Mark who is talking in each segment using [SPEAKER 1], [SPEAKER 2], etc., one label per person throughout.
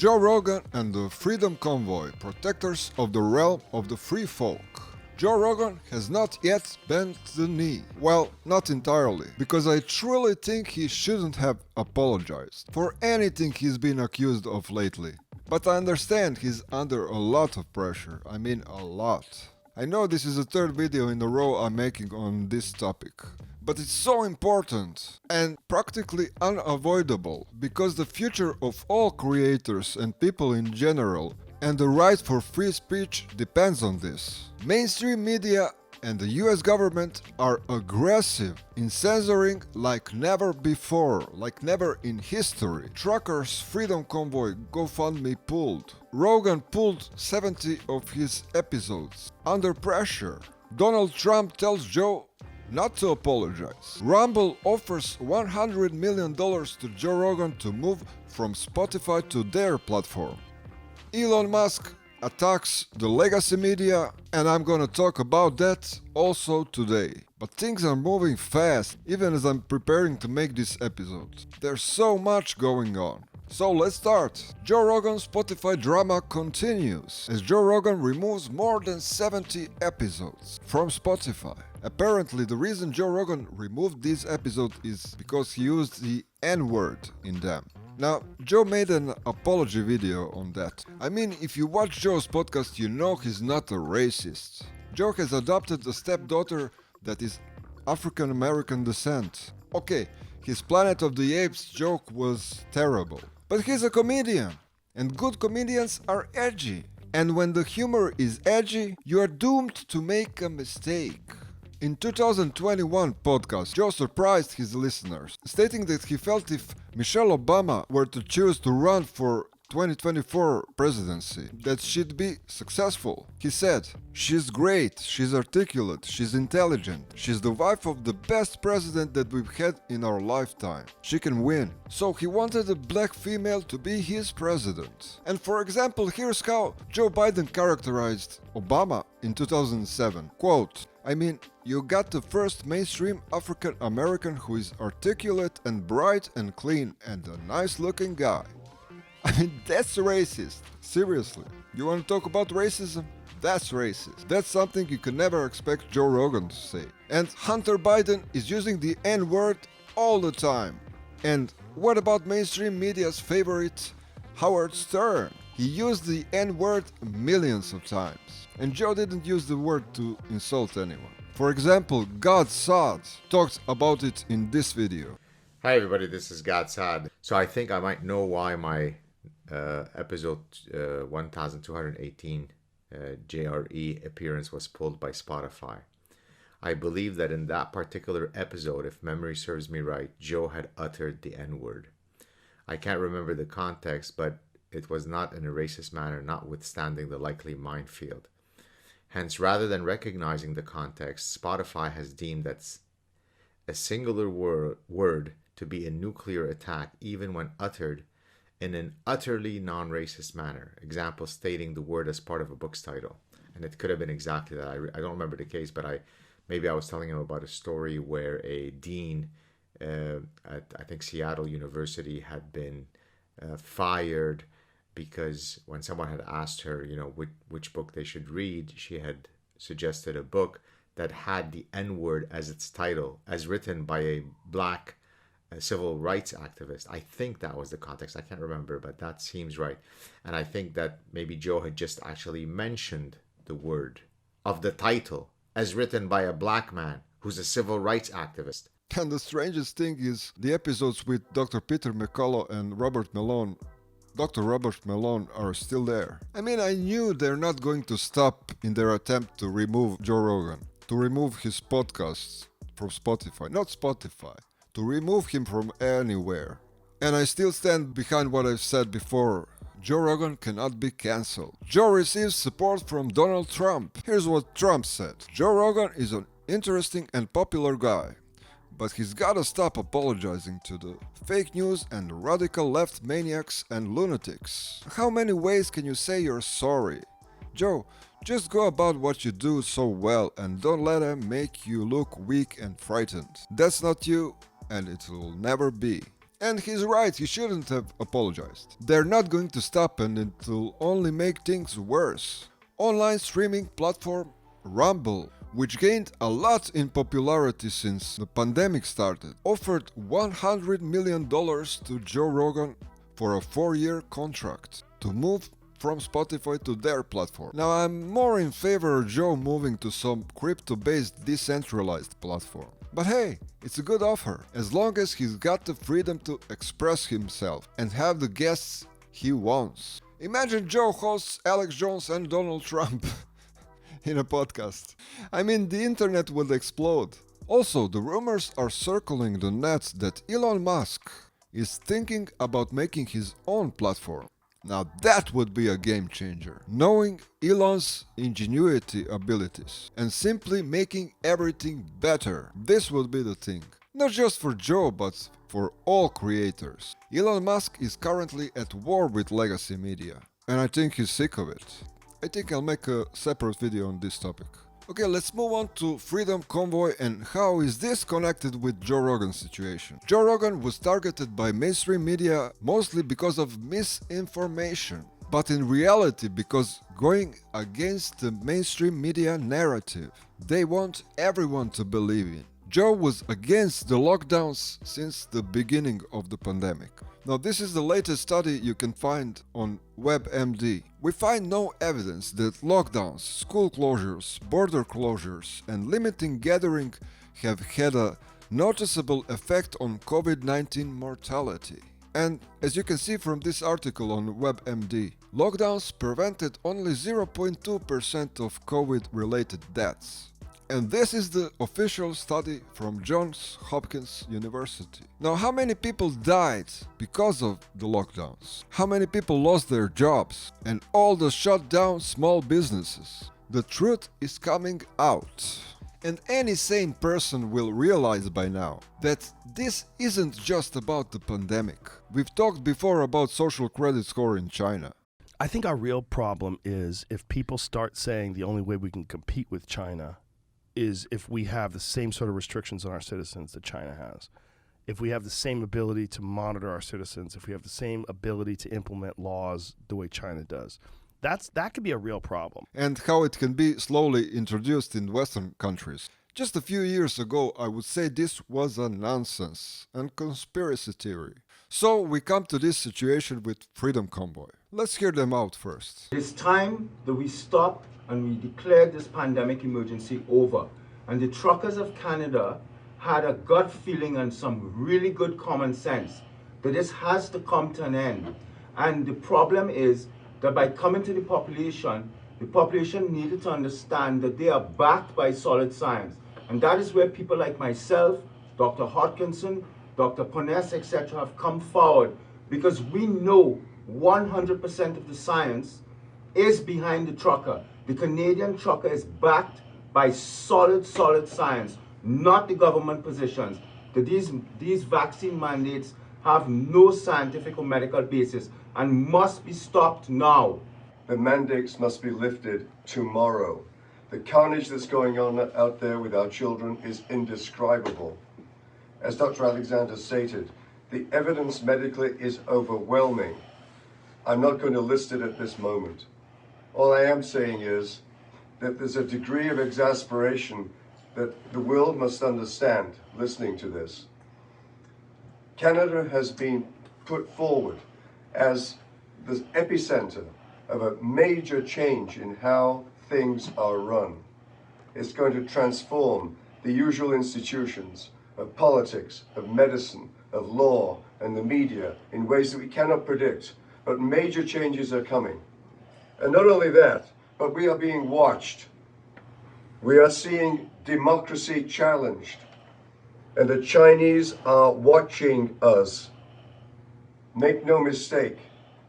[SPEAKER 1] Joe Rogan and the Freedom Convoy, protectors of the realm of the free folk. Joe Rogan has not yet bent the knee. Well, not entirely, because I truly think he shouldn't have apologized for anything he's been accused of lately. But I understand he's under a lot of pressure. I mean a lot. I know this is the third video in a row I'm making on this topic. But it's so important and practically unavoidable because the future of all creators and people in general and the right for free speech depends on this. Mainstream media and the US government are aggressive in censoring like never before, like never in history. Truckers' Freedom Convoy GoFundMe pulled. Rogan pulled 70 of his episodes under pressure. Donald Trump tells Joe not to apologize. Rumble offers $100 million to Joe Rogan to move from Spotify to their platform. Elon Musk attacks the legacy media, and I'm gonna talk about that also today. But things are moving fast, even as I'm preparing to make this episode. There's so much going on. So let's start. Joe Rogan's Spotify drama continues, as Joe Rogan removes more than 70 episodes from Spotify. Apparently, the reason Joe Rogan removed these episodes is because he used the N-word in them. Now, Joe made an apology video on that. I mean, if you watch Joe's podcast, you know he's not a racist. Joe has adopted a stepdaughter that is African American descent. Okay, his Planet of the Apes joke was terrible. But he's a comedian, and good comedians are edgy. And when the humor is edgy, you are doomed to make a mistake. In 2021 podcast, Joe surprised his listeners, stating that he felt if Michelle Obama were to choose to run for 2024 presidency, that she'd be successful. He said, "She's great, she's articulate, she's intelligent, she's the wife of the best president that we've had in our lifetime. She can win." So he wanted a black female to be his president. And for example, here's how Joe Biden characterized Obama in 2007. Quote, "I mean, you got the first mainstream African American who is articulate and bright and clean and a nice looking guy." I mean, that's racist. Seriously. You want to talk about racism? That's racist. That's something you can never expect Joe Rogan to say. And Hunter Biden is using the N-word all the time. And what about mainstream media's favorite, Howard Stern? He used the N-word millions of times. And Joe didn't use the word to insult anyone. For example, God Sod talked about it in this video.
[SPEAKER 2] Hi everybody, this is God Sad. So I think I might know why my episode 1218 JRE appearance was pulled by Spotify. I believe that in that particular episode, if memory serves me right, Joe had uttered the N-word. I can't remember the context, but it was not in a racist manner, notwithstanding the likely minefield. Hence, rather than recognizing the context, Spotify has deemed that a singular word to be a nuclear attack, even when uttered in an utterly non-racist manner. Example, stating the word as part of a book's title. And it could have been exactly that. I don't remember the case, but maybe I was telling him about a story where a dean at, I think, Seattle University had been fired because when someone had asked her, which book they should read, she had suggested a book that had the N-word as its title, as written by a black civil rights activist. I think that was the context. I can't remember, but that seems right. And I think that maybe Joe had just actually mentioned the word of the title as written by a black man who's a civil rights activist.
[SPEAKER 1] And the strangest thing is the episodes with Dr. Peter McCullough and Robert Malone. Dr. Robert Malone are still there. I mean, I knew they're not going to stop in their attempt to remove Joe Rogan, to remove his podcasts from Spotify. Not Spotify. To remove him from anywhere. And I still stand behind what I've said before. Joe Rogan cannot be cancelled. Joe receives support from Donald Trump. Here's what Trump said. Joe Rogan is an interesting and popular guy, but he's gotta stop apologizing to the fake news and radical left maniacs and lunatics. How many ways can you say you're sorry? Joe, just go about what you do so well and don't let them make you look weak and frightened. That's not you, and it will never be. And he's right, he shouldn't have apologized. They're not going to stop, and it will only make things worse. Online streaming platform Rumble, which gained a lot in popularity since the pandemic started, offered $100 million to Joe Rogan for a 4-year contract to move from Spotify to their platform. Now, I'm more in favor of Joe moving to some crypto-based decentralized platform. But hey, it's a good offer, as long as he's got the freedom to express himself and have the guests he wants. Imagine Joe hosts Alex Jones and Donald Trump in a podcast. I mean, the internet would explode. Also, the rumors are circling the net that Elon Musk is thinking about making his own platform. Now that would be a game changer. Knowing Elon's ingenuity abilities and simply making everything better. This would be the thing. Not just for Joe, but for all creators. Elon Musk is currently at war with legacy media, and I think he's sick of it. I think I'll make a separate video on this topic. Okay, let's move on to Freedom Convoy and how is this connected with Joe Rogan's situation. Joe Rogan was targeted by mainstream media mostly because of misinformation, but in reality because going against the mainstream media narrative they want everyone to believe in. Joe was against the lockdowns since the beginning of the pandemic. Now, this is the latest study you can find on WebMD. We find no evidence that lockdowns, school closures, border closures, and limiting gathering have had a noticeable effect on COVID-19 mortality. And as you can see from this article on WebMD, lockdowns prevented only 0.2% of COVID-related deaths. And this is the official study from Johns Hopkins University. Now, how many people died because of the lockdowns? How many people lost their jobs? And all the shut down small businesses? The truth is coming out. And any sane person will realize by now that this isn't just about the pandemic. We've talked before about social credit score in China.
[SPEAKER 3] I think our real problem is if people start saying the only way we can compete with China is if we have the same sort of restrictions on our citizens that China has. If we have the same ability to monitor our citizens, if we have the same ability to implement laws the way China does, that could be a real problem.
[SPEAKER 1] And how it can be slowly introduced in Western countries. Just a few years ago, I would say this was a nonsense and conspiracy theory. So we come to this situation with Freedom Convoy. Let's hear them out first.
[SPEAKER 4] It's time that we stop and we declared this pandemic emergency over. And the truckers of Canada had a gut feeling and some really good common sense that this has to come to an end. And the problem is that by coming to the population needed to understand that they are backed by solid science. And that is where people like myself, Dr. Hodkinson, Dr. Pones, etc. have come forward, because we know 100% of the science is behind the trucker. The Canadian trucker is backed by solid science, not the government positions. That these vaccine mandates have no scientific or medical basis and must be stopped now.
[SPEAKER 5] The mandates must be lifted tomorrow. The carnage that's going on out there with our children is indescribable. As Dr. Alexander stated, the evidence medically is overwhelming. I'm not going to list it at this moment. All I am saying is that there's a degree of exasperation that the world must understand listening to this. Canada has been put forward as the epicenter of a major change in how things are run. It's going to transform the usual institutions of politics, of medicine, of law, and the media in ways that we cannot predict. But major changes are coming. And not only that, but we are being watched. We are seeing democracy challenged. And the Chinese are watching us. Make no mistake,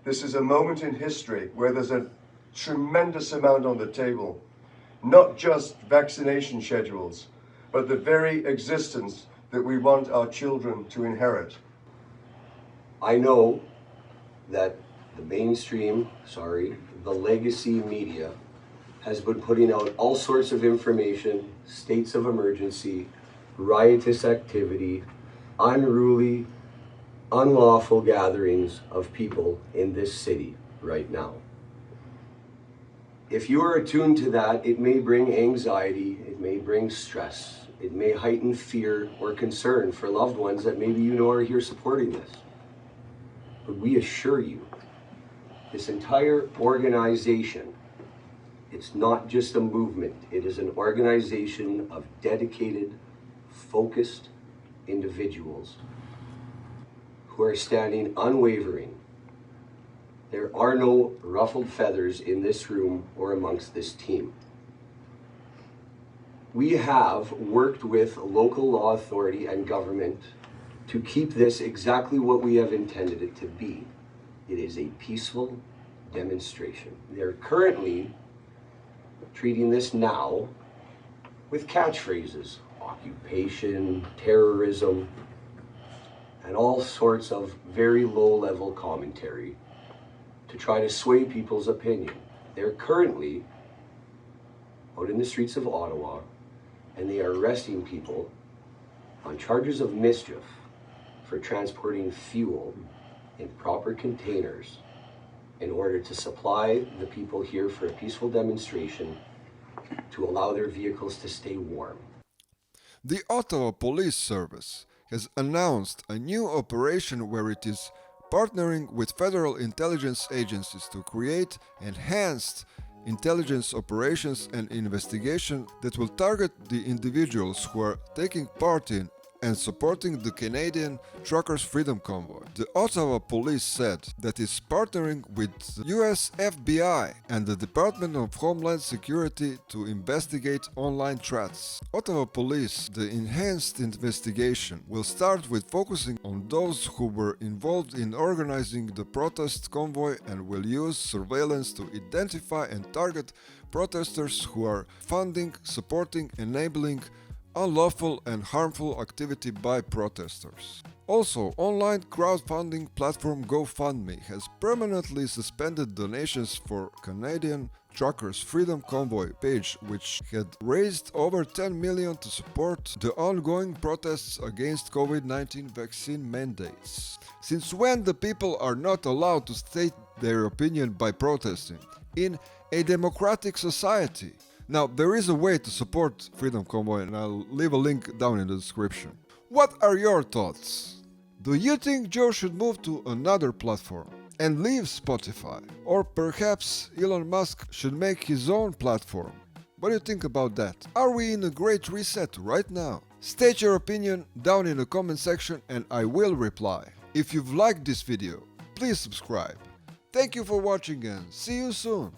[SPEAKER 5] this is a moment in history where there's a tremendous amount on the table. Not just vaccination schedules, but the very existence that we want our children to inherit.
[SPEAKER 6] I know that the the legacy media has been putting out all sorts of information, states of emergency, riotous activity, unruly unlawful gatherings of people in this city right now. If you are attuned to that, it may bring anxiety, it may bring stress, it may heighten fear or concern for loved ones that maybe you know are here supporting this. But we assure you, this entire organization, it's not just a movement, it is an organization of dedicated, focused individuals who are standing unwavering. There are no ruffled feathers in this room or amongst this team. We have worked with local law authority and government to keep this exactly what we have intended it to be. It is a peaceful demonstration. They're currently treating this now with catchphrases, occupation, terrorism, and all sorts of very low-level commentary to try to sway people's opinion. They're currently out in the streets of Ottawa, and they are arresting people on charges of mischief for transporting fuel in proper containers in order to supply the people here for a peaceful demonstration to allow their vehicles to stay warm.
[SPEAKER 1] The Ottawa Police Service has announced a new operation where it is partnering with federal intelligence agencies to create enhanced intelligence operations and investigation that will target the individuals who are taking part in and supporting the Canadian Truckers' Freedom Convoy. The Ottawa Police said that it's partnering with the US FBI and the Department of Homeland Security to investigate online threats. Ottawa Police, the enhanced investigation, will start with focusing on those who were involved in organizing the protest convoy and will use surveillance to identify and target protesters who are funding, supporting, enabling unlawful and harmful activity by protesters. Also, online crowdfunding platform GoFundMe has permanently suspended donations for Canadian Truckers' Freedom Convoy page, which had raised over 10 million to support the ongoing protests against COVID-19 vaccine mandates. Since when the people are not allowed to state their opinion by protesting? In a democratic society. Now, there is a way to support Freedom Convoy, and I'll leave a link down in the description. What are your thoughts? Do you think Joe should move to another platform and leave Spotify? Or perhaps Elon Musk should make his own platform? What do you think about that? Are we in a great reset right now? State your opinion down in the comment section and I will reply. If you've liked this video, please subscribe. Thank you for watching and see you soon.